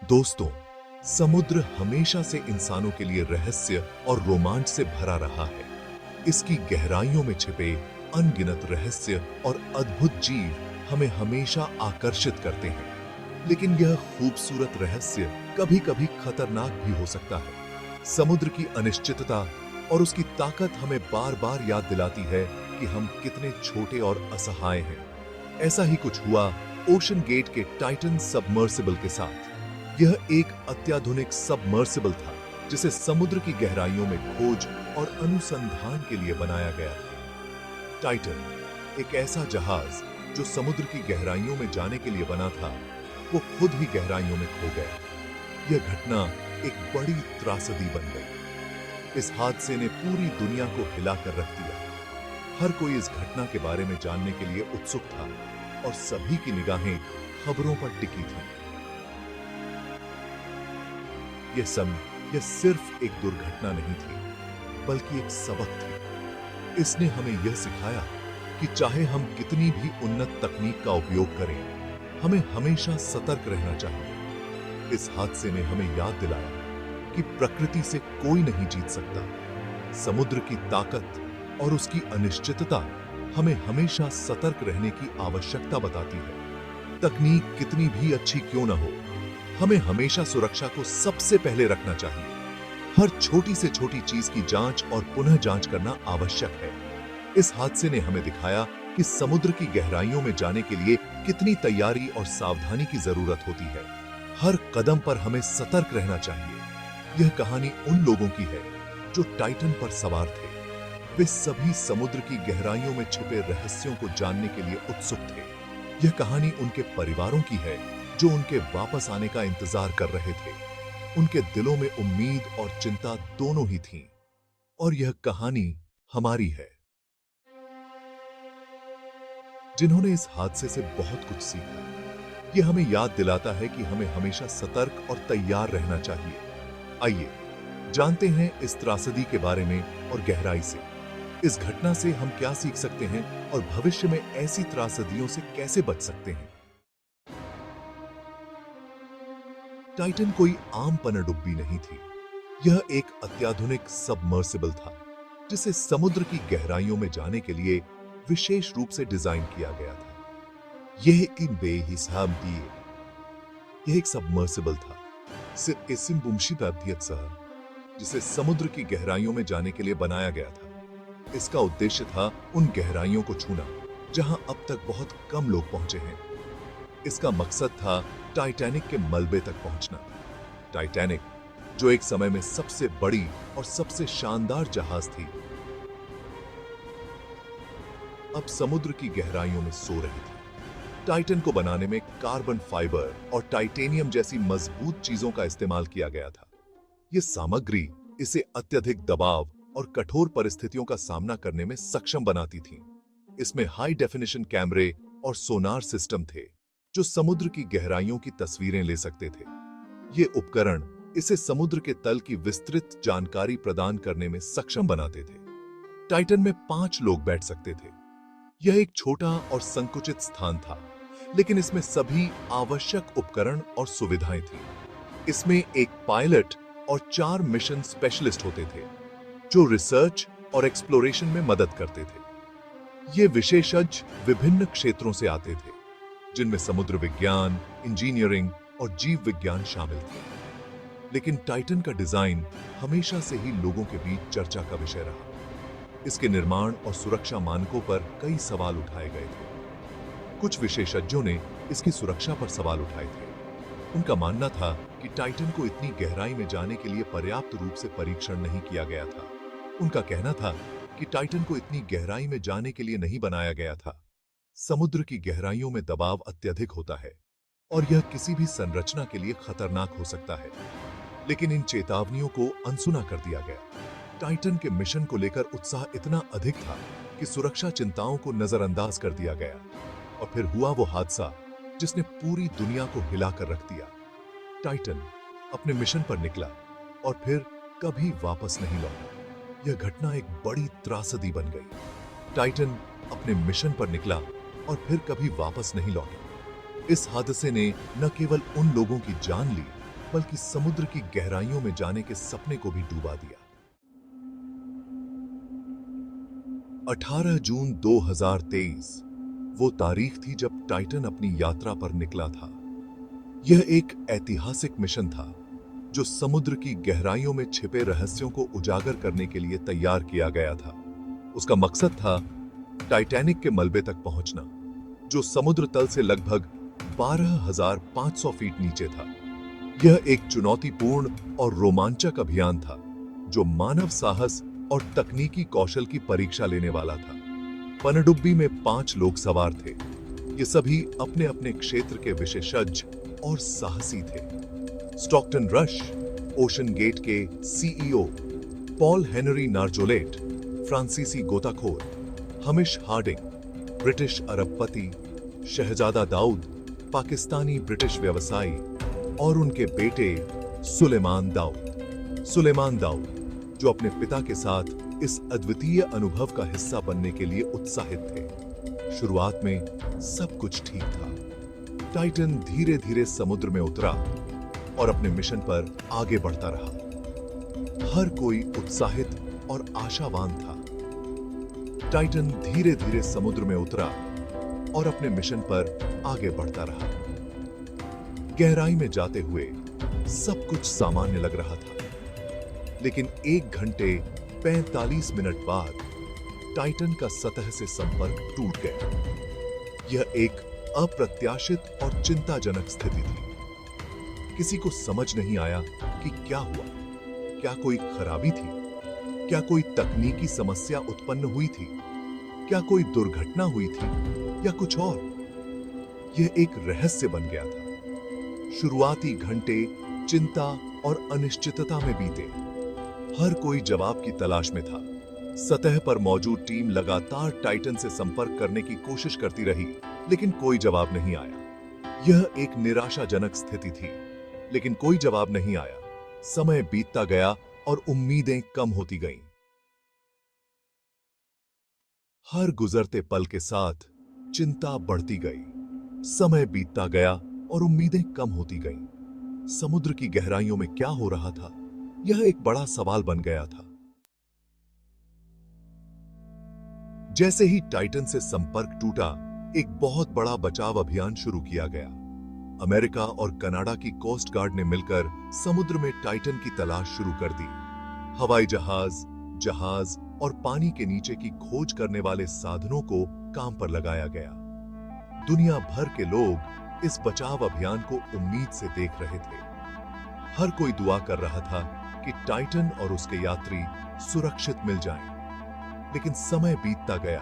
दोस्तों, समुद्र हमेशा से इंसानों के लिए रहस्य और रोमांच से भरा रहा है। इसकी गहराइयों में छिपे अनगिनत रहस्य और अद्भुत जीव हमें हमेशा आकर्षित करते हैं। लेकिन यह खूबसूरत रहस्य कभी-कभी खतरनाक भी हो सकता है। समुद्र की अनिश्चितता और उसकी ताकत हमें बार-बार याद दिलाती है कि हम कितने छोटे और असहाय हैं। ऐसा ही कुछ हुआ ओशन गेट के टाइटन सबमर्सिबल के साथ। यह एक अत्याधुनिक सबमर्सिबल था जिसे समुद्र की गहराइयों में खोज और अनुसंधान के लिए बनाया गया था। टाइटन, एक ऐसा जहाज जो समुद्र की गहराइयों में जाने के लिए बना था, वो खुद ही गहराइयों में खो गया। यह घटना एक बड़ी त्रासदी बन गई। इस हादसे ने पूरी दुनिया को हिलाकर रख दिया। हर कोई इस घटना के बारे में जानने के लिए उत्सुक था और सभी की निगाहें खबरों पर टिकी थीं। यह सिर्फ एक दुर्घटना नहीं थी, बल्कि एक सबक थी। इसने हमें यह सिखाया कि चाहे हम कितनी भी उन्नत तकनीक का उपयोग करें, हमें हमेशा सतर्क रहना चाहिए। इस हादसे ने हमें याद दिलाया कि प्रकृति से कोई नहीं जीत सकता। समुद्र की ताकत और उसकी अनिश्चितता हमें हमेशा सतर्क रहने की आवश्यकता बताती है। तकनीक कितनी भी अच्छी क्यों न हो, हमें हमेशा सुरक्षा को सबसे पहले रखना चाहिए। हर छोटी से छोटी चीज की जांच और पुनः जांच करना आवश्यक है। इस हादसे ने हमें दिखाया कि समुद्र की गहराइयों में जाने के लिए कितनी तैयारी और सावधानी की जरूरत होती है। हर कदम पर हमें सतर्क रहना चाहिए। यह कहानी उन लोगों की है जो टाइटन पर सवार थे। वे सभी समुद्र की गहराइयों में छिपे रहस्यों को जानने के लिए उत्सुक थे। यह कहानी उनके परिवारों की है जो उनके वापस आने का इंतजार कर रहे थे। उनके दिलों में उम्मीद और चिंता दोनों ही थीं। और यह कहानी हमारी है, जिन्होंने इस हादसे से बहुत कुछ सीखा। यह हमें याद दिलाता है कि हमें हमेशा सतर्क और तैयार रहना चाहिए। आइए जानते हैं इस त्रासदी के बारे में और गहराई से। इस घटना से हम क्या सीख सकते हैं और भविष्य में ऐसी त्रासदियों से कैसे बच सकते हैं। टाइटन कोई आम पनडुब्बी नहीं थी। यह एक अत्याधुनिक सबमर्सिबल था जिसे समुद्र की गहराइयों में जाने के लिए विशेष रूप से डिजाइन किया गया था। यह एक सबमर्सिबल था जिसे समुद्र की गहराइयों में जाने के लिए बनाया गया था। इसका उद्देश्य था उन गहराइयों को छूना जहां अब तक बहुत कम लोग पहुंचे हैं। इसका मकसद था टाइटैनिक के मलबे तक पहुंचना। टाइटैनिक, जो एक समय में सबसे बड़ी और सबसे शानदार जहाज थी, अब समुद्र की गहराइयों में सो रही थी। टाइटन को बनाने में कार्बन फाइबर और टाइटेनियम जैसी मजबूत चीजों का इस्तेमाल किया गया था। यह सामग्री इसे अत्यधिक दबाव और कठोर परिस्थितियों का सामना करने में सक्षम बनाती थी। इसमें हाई डेफिनेशन कैमरे और सोनार सिस्टम थे जो समुद्र की गहराइयों की तस्वीरें ले सकते थे। ये उपकरण इसे समुद्र के तल की विस्तृत जानकारी प्रदान करने में सक्षम बनाते थे। टाइटन में 5 लोग बैठ सकते थे। यह एक छोटा और संकुचित स्थान था, लेकिन इसमें सभी आवश्यक उपकरण और सुविधाएं थीं। इसमें एक पायलट और 4 मिशन स्पेशलिस्ट होते थे जो रिसर्च और एक्सप्लोरेशन में मदद करते थे। ये विशेषज्ञ विभिन्न क्षेत्रों से आते थे, जिनमें समुद्र विज्ञान, इंजीनियरिंग और जीव विज्ञान शामिल थे। लेकिन टाइटन का डिजाइन हमेशा से ही लोगों के बीच चर्चा का विषय रहा। इसके निर्माण और सुरक्षा मानकों पर कई सवाल उठाए गए थे। कुछ विशेषज्ञों ने इसकी सुरक्षा पर सवाल उठाए थे। उनका मानना था कि टाइटन को इतनी गहराई में जाने के लिए पर्याप्त रूप से परीक्षण नहीं किया गया था। उनका कहना था कि टाइटन को इतनी गहराई में जाने के लिए नहीं बनाया गया था। समुद्र की गहराइयों में दबाव अत्यधिक होता है और यह किसी भी संरचना के लिए खतरनाक हो सकता है। लेकिन इन चेतावनियों को अनसुना कर दिया गया। टाइटन के मिशन को लेकर उत्साह इतना अधिक था कि सुरक्षा चिंताओं को नजरअंदाज कर दिया गया। और फिर हुआ वो हादसा जिसने पूरी दुनिया को हिलाकर रख दिया। टाइटन अपने मिशन पर निकला और फिर कभी वापस नहीं लौटा। यह घटना एक बड़ी त्रासदी बन गई। टाइटन अपने मिशन पर निकला और फिर कभी वापस नहीं लौटा। इस हादसे ने न केवल उन लोगों की जान ली, बल्कि समुद्र की गहराइयों में जाने के सपने को भी डुबा दिया। 18 जून 2023 वो तारीख थी जब टाइटन अपनी यात्रा पर निकला था। यह एक ऐतिहासिक मिशन था जो समुद्र की गहराइयों में छिपे रहस्यों को उजागर करने के लिए तैयार किया गया था। उसका मकसद था टाइटैनिक के मलबे तक पहुंचना, जो समुद्र तल से लगभग 12,500 फीट नीचे था। यह एक चुनौतीपूर्ण और रोमांचक अभियान था जो मानव साहस और तकनीकी कौशल की परीक्षा लेने वाला था। पनडुब्बी में 5 लोग सवार थे। ये सभी अपने अपने क्षेत्र के विशेषज्ञ और साहसी थे। स्टॉकटन रश, ओशन गेट के सीईओ, पॉल हेनरी नार्जोलेट, फ्रांसीसी गोताखोर, हमिश हार्डिंग, ब्रिटिश अरबपति, शहजादा दाऊद, पाकिस्तानी ब्रिटिश व्यवसायी और उनके बेटे सुलेमान दाऊद, जो अपने पिता के साथ इस अद्वितीय अनुभव का हिस्सा बनने के लिए उत्साहित थे। शुरुआत में सब कुछ ठीक था। टाइटन धीरे धीरे समुद्र में उतरा और अपने मिशन पर आगे बढ़ता रहा। हर कोई उत्साहित और आशावान था। टाइटन धीरे धीरे समुद्र में उतरा और अपने मिशन पर आगे बढ़ता रहा। गहराई में जाते हुए सब कुछ सामान्य लग रहा था, लेकिन 1 घंटे 45 मिनट बाद टाइटन का सतह से संपर्क टूट गया। यह एक अप्रत्याशित और चिंताजनक स्थिति थी। किसी को समझ नहीं आया कि क्या हुआ। क्या कोई खराबी थी? क्या कोई तकनीकी समस्या उत्पन्न हुई थी? क्या कोई दुर्घटना हुई थी या कुछ और? यह एक रहस्य बन गया था। शुरुआती घंटे चिंता और अनिश्चितता में बीते। हर कोई जवाब की तलाश में था। सतह पर मौजूद टीम लगातार टाइटन से संपर्क करने की कोशिश करती रही, लेकिन कोई जवाब नहीं आया। यह एक निराशाजनक स्थिति थी, लेकिन कोई जवाब नहीं आया। समय बीतता गया और उम्मीदें कम होती गईं। हर गुजरते पल के साथ चिंता बढ़ती गई। समय बीतता गया और उम्मीदें कम होती गईं। समुद्र की गहराइयों में क्या हो रहा था, यह एक बड़ा सवाल बन गया था। जैसे ही टाइटन से संपर्क टूटा, एक बहुत बड़ा बचाव अभियान शुरू किया गया। अमेरिका और कनाडा की कोस्ट गार्ड ने मिलकर समुद्र में टाइटन की तलाश शुरू कर दी। हवाई जहाज और पानी के नीचे की खोज करने वाले साधनों को काम पर लगाया गया। दुनिया भर के लोग इस बचाव अभियान को उम्मीद से देख रहे थे। हर कोई दुआ कर रहा था कि टाइटन और उसके यात्री सुरक्षित मिल जाएं। लेकिन समय बीतता गया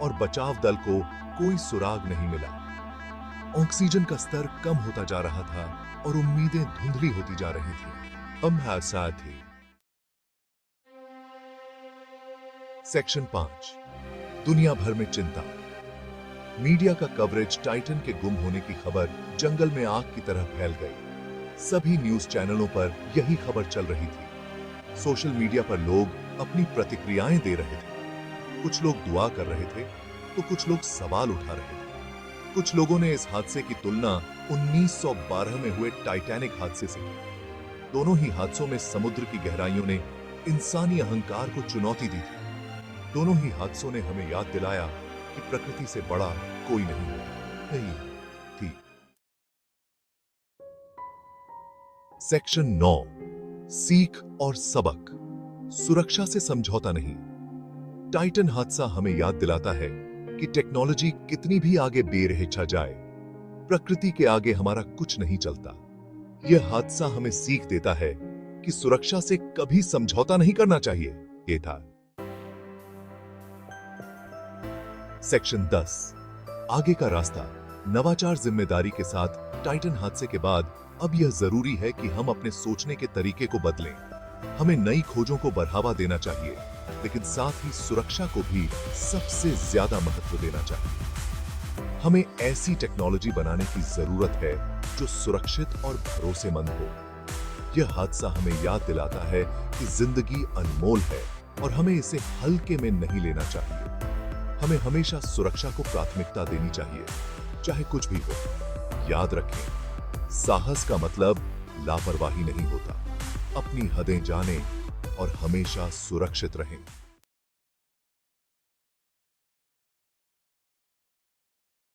और बचाव दल को कोई सुराग नहीं मिला। ऑक्सीजन का स्तर कम होता जा रहा था और उम्मीदें धुंधली होती जा रही थी। हम साथ थे। सेक्शन 5, दुनिया भर में चिंता। मीडिया का कवरेज टाइटन के गुम होने की खबर जंगल में आग की तरह फैल गई। सभी न्यूज चैनलों पर यही खबर चल रही थी। सोशल मीडिया पर लोग अपनी प्रतिक्रियाएं दे रहे थे। कुछ लोग दुआ कर रहे थे तो कुछ लोग सवाल उठा रहे थे। कुछ लोगों ने इस हादसे की तुलना 1912 में हुए टाइटैनिक हादसे से की। दोनों ही हादसों में समुद्र की गहराइयों ने इंसानी अहंकार को चुनौती दी थी। दोनों ही हादसों ने हमें याद दिलाया कि प्रकृति से बड़ा कोई नहीं थी। सेक्शन 9, सीख और सबक। सुरक्षा से समझौता नहीं। टाइटन हादसा हमें याद दिलाता है कि टेक्नोलॉजी कितनी भी आगे बेरहिचा जाए, प्रकृति के आगे हमारा कुछ नहीं चलता। यह हादसा हमें सीख देता है कि सुरक्षा से कभी समझौता नहीं करना चाहिए। ये था सेक्शन 10, आगे का रास्ता। नवाचार जिम्मेदारी के साथ टाइटन हादसे के बाद अब यह जरूरी है कि हम अपने सोचने के तरीके को बदलें। हमें नई खोजों को बढ़ावा देना चाहिए, लेकिन साथ ही सुरक्षा को भी सबसे ज्यादा महत्व देना चाहिए। हमें ऐसी टेक्नोलॉजी बनाने की जरूरत है जो सुरक्षित और भरोसेमंद हो। यह हादसा हमें याद दिलाता है कि जिंदगी अनमोल है और हमें इसे हल्के में नहीं लेना चाहिए। हमें हमेशा सुरक्षा को प्राथमिकता देनी चाहिए, चाहे कुछ भी हो। याद रखें, साहस का मतलब लापरवाही नहीं होता। अपनी हदें जानें और हमेशा सुरक्षित रहें।